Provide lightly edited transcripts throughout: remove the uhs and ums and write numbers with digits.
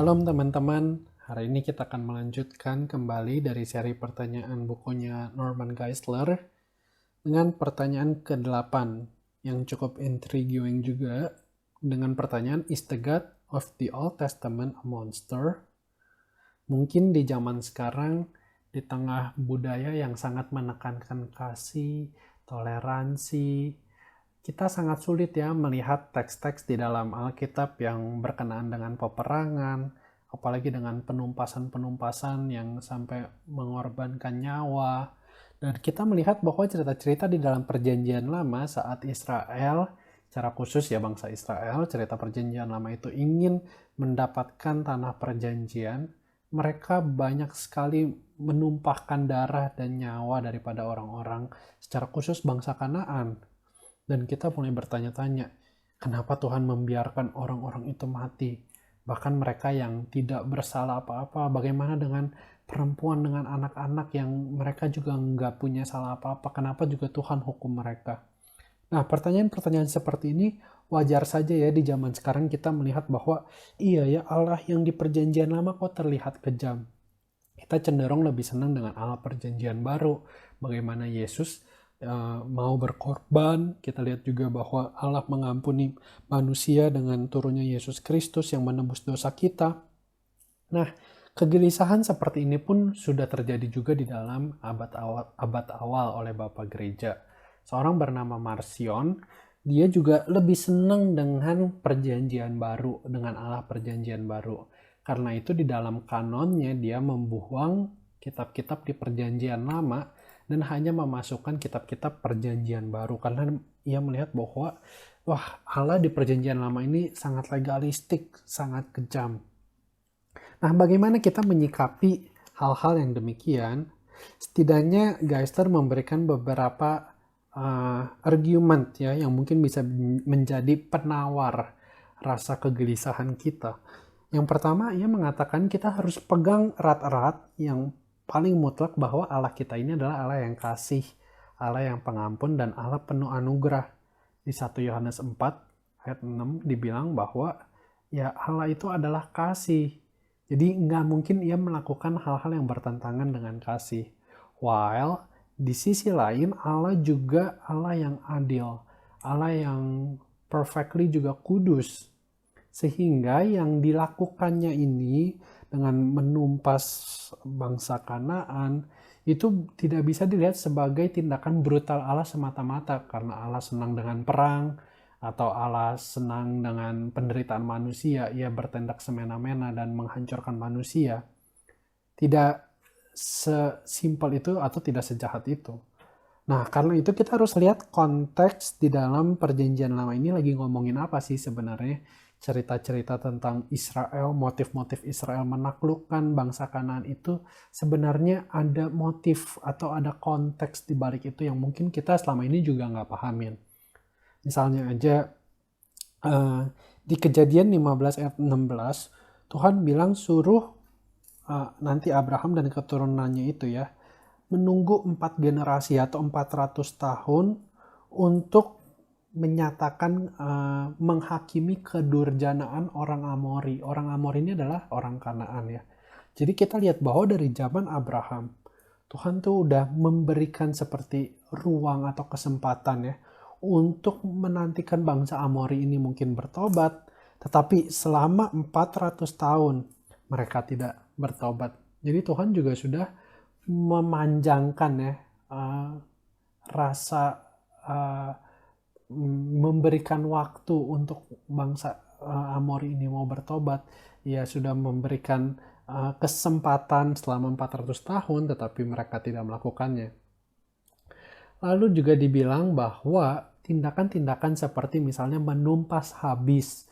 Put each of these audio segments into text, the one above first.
Shalom teman-teman, hari ini kita akan melanjutkan kembali dari seri pertanyaan bukunya Norman Geisler dengan pertanyaan ke-8 yang cukup intriguing juga dengan pertanyaan, is the God of the Old Testament a monster? Mungkin di zaman sekarang, di tengah budaya yang sangat menekankan kasih, toleransi, kita sangat sulit ya melihat teks-teks di dalam Alkitab yang berkenaan dengan peperangan, apalagi dengan penumpasan-penumpasan yang sampai mengorbankan nyawa. Dan kita melihat bahwa cerita-cerita di dalam Perjanjian Lama saat Israel, secara khusus ya bangsa Israel, cerita Perjanjian Lama itu ingin mendapatkan tanah perjanjian, mereka banyak sekali menumpahkan darah dan nyawa daripada orang-orang, secara khusus bangsa Kanaan. Dan kita mulai bertanya-tanya, kenapa Tuhan membiarkan orang-orang itu mati? Bahkan mereka yang tidak bersalah apa-apa, bagaimana dengan perempuan, dengan anak-anak yang mereka juga nggak punya salah apa-apa, kenapa juga Tuhan hukum mereka? Nah, pertanyaan-pertanyaan seperti ini wajar saja ya di zaman sekarang kita melihat bahwa iya ya Allah yang di Perjanjian Lama kok terlihat kejam. Kita cenderung lebih senang dengan Allah Perjanjian Baru, bagaimana Yesus mau berkorban. Kita lihat juga bahwa Allah mengampuni manusia dengan turunnya Yesus Kristus yang menembus dosa kita. Nah, kegelisahan seperti ini pun sudah terjadi juga di dalam abad awal oleh Bapak Gereja. Seorang bernama Marcion, dia juga lebih senang dengan Perjanjian Baru, dengan Allah Perjanjian Baru. Karena itu di dalam kanonnya dia membuang kitab-kitab di Perjanjian Lama dan hanya memasukkan kitab-kitab Perjanjian Baru karena ia melihat bahwa Allah di Perjanjian Lama ini sangat legalistik, sangat kejam. Nah, bagaimana kita menyikapi hal-hal yang demikian? Setidaknya Geisler memberikan beberapa argument ya yang mungkin bisa menjadi penawar rasa kegelisahan kita. Yang pertama, ia mengatakan kita harus pegang erat-erat yang paling mutlak bahwa Allah kita ini adalah Allah yang kasih, Allah yang pengampun, dan Allah penuh anugerah. Di 1 Yohanes 4 ayat 6 dibilang bahwa ya Allah itu adalah kasih. Jadi nggak mungkin ia melakukan hal-hal yang bertentangan dengan kasih. While di sisi lain Allah juga Allah yang adil, Allah yang perfectly juga kudus. Sehingga yang dilakukannya ini dengan menumpas bangsa Kanaan itu tidak bisa dilihat sebagai tindakan brutal Allah semata-mata karena Allah senang dengan perang atau Allah senang dengan penderitaan manusia, ia bertindak semena-mena dan menghancurkan manusia. Tidak sesimpel itu atau tidak sejahat itu. Nah, karena itu kita harus lihat konteks di dalam Perjanjian Lama ini lagi ngomongin apa sih sebenarnya. Cerita-cerita tentang Israel, motif-motif Israel menaklukkan bangsa Kanaan itu sebenarnya ada motif atau ada konteks di balik itu yang mungkin kita selama ini juga nggak pahamin. Misalnya aja di Kejadian 15 ayat 16, Tuhan bilang suruh nanti Abraham dan keturunannya itu ya, menunggu 4 generasi atau 400 tahun untuk menyatakan menghakimi kedurjanaan orang Amori. Orang Amori ini adalah orang Kanaan ya. Jadi kita lihat bahwa dari zaman Abraham, Tuhan tuh udah memberikan seperti ruang atau kesempatan ya untuk menantikan bangsa Amori ini mungkin bertobat, tetapi selama 400 tahun mereka tidak bertobat. Jadi Tuhan juga sudah memanjangkan ya rasa memberikan waktu untuk bangsa Amori ini mau bertobat. Ia sudah memberikan kesempatan selama 400 tahun tetapi mereka tidak melakukannya. Lalu juga dibilang bahwa tindakan-tindakan seperti misalnya menumpas habis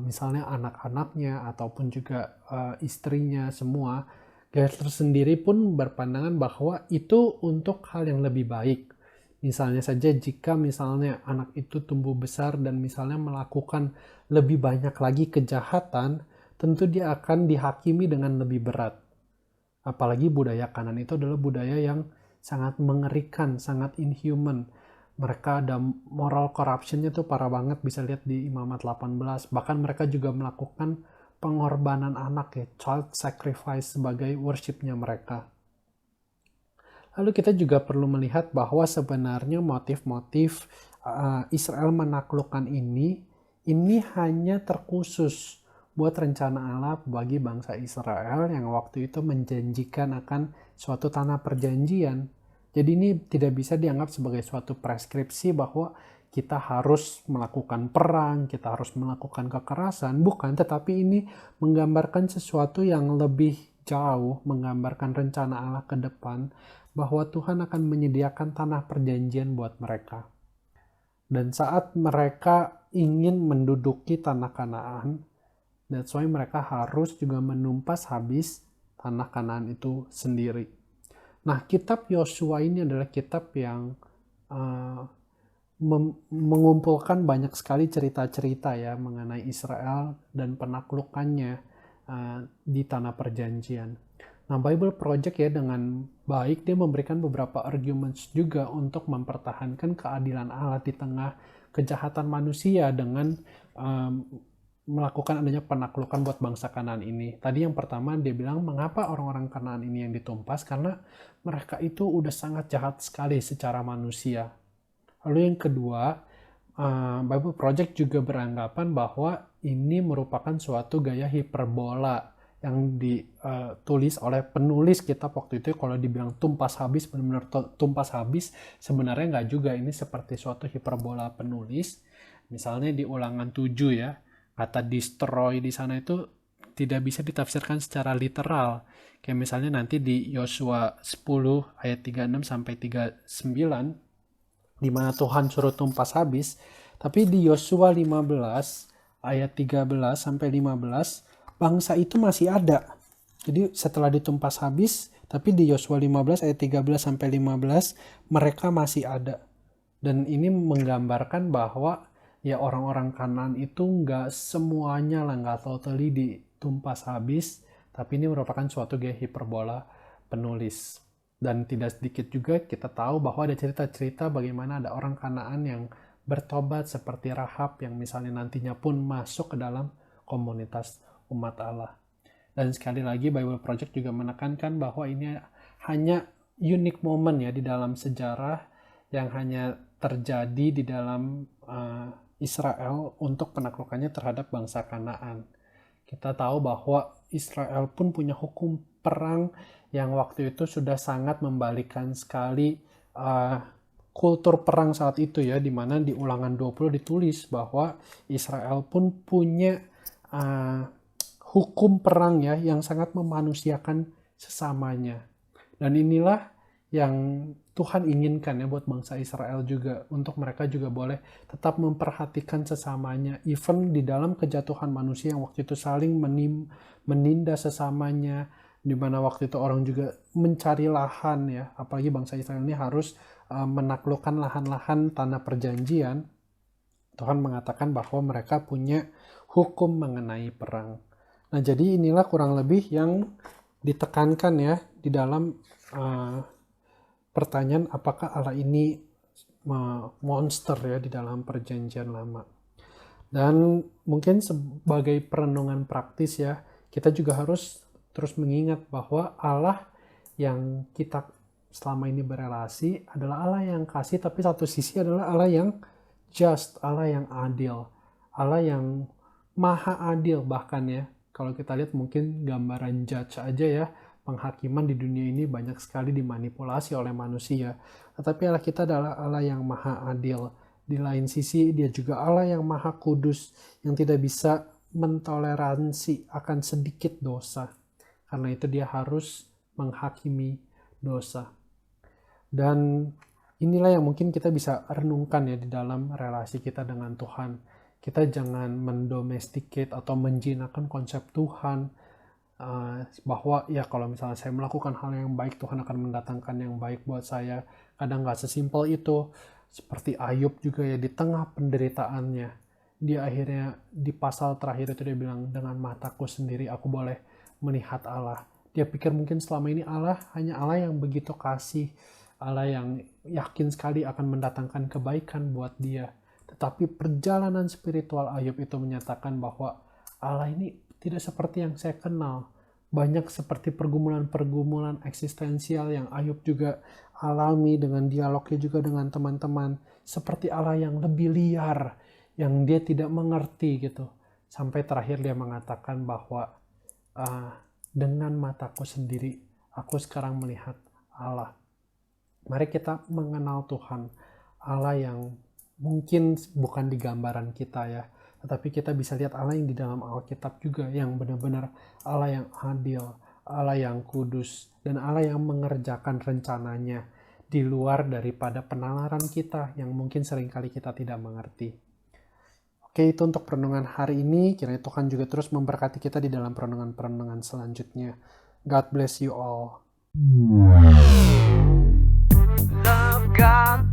misalnya anak-anaknya ataupun juga istrinya semua, Geisler sendiri pun berpandangan bahwa itu untuk hal yang lebih baik. Misalnya saja jika misalnya anak itu tumbuh besar dan misalnya melakukan lebih banyak lagi kejahatan, tentu dia akan dihakimi dengan lebih berat. Apalagi budaya Kanaan itu adalah budaya yang sangat mengerikan, sangat inhuman. Mereka ada moral corruption-nya tuh parah banget, bisa lihat di Imamat 18. Bahkan mereka juga melakukan pengorbanan anak ya, child sacrifice sebagai worshipnya mereka. Lalu kita juga perlu melihat bahwa sebenarnya motif-motif Israel menaklukkan ini hanya terkhusus buat rencana Allah bagi bangsa Israel yang waktu itu menjanjikan akan suatu tanah perjanjian. Jadi ini tidak bisa dianggap sebagai suatu preskripsi bahwa kita harus melakukan perang, kita harus melakukan kekerasan. Bukan, tetapi ini menggambarkan sesuatu yang lebih jauh, menggambarkan rencana Allah ke depan, bahwa Tuhan akan menyediakan tanah perjanjian buat mereka. Dan saat mereka ingin menduduki tanah Kanaan, that's why mereka harus juga menumpas habis tanah Kanaan itu sendiri. Nah, kitab Yosua ini adalah kitab yang mengumpulkan banyak sekali cerita-cerita ya mengenai Israel dan penaklukannya di tanah perjanjian. Nah, Bible Project ya dengan baik dia memberikan beberapa arguments juga untuk mempertahankan keadilan Allah di tengah kejahatan manusia dengan melakukan adanya penaklukan buat bangsa Kanaan ini. Tadi yang pertama dia bilang mengapa orang-orang Kanaan ini yang ditumpas, karena mereka itu udah sangat jahat sekali secara manusia. Lalu yang kedua, Bible Project juga beranggapan bahwa ini merupakan suatu gaya hiperbola yang ditulis oleh penulis kitab waktu itu. Kalau dibilang tumpas habis, benar-benar tumpas habis, sebenarnya nggak juga. Ini seperti suatu hiperbola penulis. Misalnya di Ulangan 7 ya, kata destroy di sana itu tidak bisa ditafsirkan secara literal. Kayak misalnya nanti di Yosua 10 ayat 36 sampai 39, di mana Tuhan suruh tumpas habis. Tapi di Yosua 15 ayat 13 sampai 15, bangsa itu masih ada. Jadi setelah ditumpas habis, tapi di Yosua 15 ayat 13 sampai 15 mereka masih ada. Dan ini menggambarkan bahwa ya orang-orang Kanaan itu nggak semuanya lah, nggak totally ditumpas habis, tapi ini merupakan suatu gaya hiperbola penulis. Dan tidak sedikit juga kita tahu bahwa ada cerita-cerita bagaimana ada orang Kanaan yang bertobat seperti Rahab yang misalnya nantinya pun masuk ke dalam komunitas umat Allah. Dan sekali lagi Bible Project juga menekankan bahwa ini hanya unique moment ya di dalam sejarah yang hanya terjadi di dalam Israel untuk penaklukannya terhadap bangsa Kanaan. Kita tahu bahwa Israel pun punya hukum perang yang waktu itu sudah sangat membalikan sekali kultur perang saat itu ya, di mana di Ulangan 20 ditulis bahwa Israel pun punya hukum perang ya yang sangat memanusiakan sesamanya. Dan inilah yang Tuhan inginkan ya buat bangsa Israel juga, untuk mereka juga boleh tetap memperhatikan sesamanya, even di dalam kejatuhan manusia yang waktu itu saling menindas sesamanya, di mana waktu itu orang juga mencari lahan ya, apalagi bangsa Israel ini harus menaklukkan lahan-lahan tanah perjanjian. Tuhan mengatakan bahwa mereka punya hukum mengenai perang. Nah, jadi inilah kurang lebih yang ditekankan ya di dalam pertanyaan apakah Allah ini monster ya di dalam perjanjian lama. Dan mungkin sebagai perenungan praktis ya, kita juga harus terus mengingat bahwa Allah yang kita selama ini berelasi adalah Allah yang kasih, tapi satu sisi adalah Allah yang just, Allah yang adil, Allah yang maha adil. Bahkan ya, kalau kita lihat mungkin gambaran judge aja ya, penghakiman di dunia ini banyak sekali dimanipulasi oleh manusia. Tetapi Allah kita adalah Allah yang maha adil. Di lain sisi dia juga Allah yang maha kudus, yang tidak bisa mentoleransi akan sedikit dosa. Karena itu dia harus menghakimi dosa. Dan inilah yang mungkin kita bisa renungkan ya di dalam relasi kita dengan Tuhan. Kita jangan mendomesticate atau menjinakkan konsep Tuhan, bahwa ya kalau misalnya saya melakukan hal yang baik, Tuhan akan mendatangkan yang baik buat saya. Kadang gak sesimpel itu. Seperti Ayub juga ya, di tengah penderitaannya, dia akhirnya di pasal terakhir itu dia bilang, dengan mataku sendiri aku boleh melihat Allah. Dia pikir mungkin selama ini Allah hanya Allah yang begitu kasih, Allah yang yakin sekali akan mendatangkan kebaikan buat dia. Tetapi perjalanan spiritual Ayub itu menyatakan bahwa Allah ini tidak seperti yang saya kenal. Banyak seperti pergumulan-pergumulan eksistensial yang Ayub juga alami dengan dialognya juga dengan teman-teman. Seperti Allah yang lebih liar, yang dia tidak mengerti gitu. Sampai terakhir dia mengatakan bahwa dengan mataku sendiri, aku sekarang melihat Allah. Mari kita mengenal Tuhan, Allah yang mungkin bukan di gambaran kita ya, tetapi kita bisa lihat Allah yang di dalam Alkitab juga, yang benar-benar Allah yang adil, Allah yang kudus, dan Allah yang mengerjakan rencananya di luar daripada penalaran kita yang mungkin seringkali kita tidak mengerti. Oke, itu untuk perenungan hari ini. Kiranya Tuhan juga terus memberkati kita di dalam perenungan-perenungan selanjutnya. God bless you all. Love God.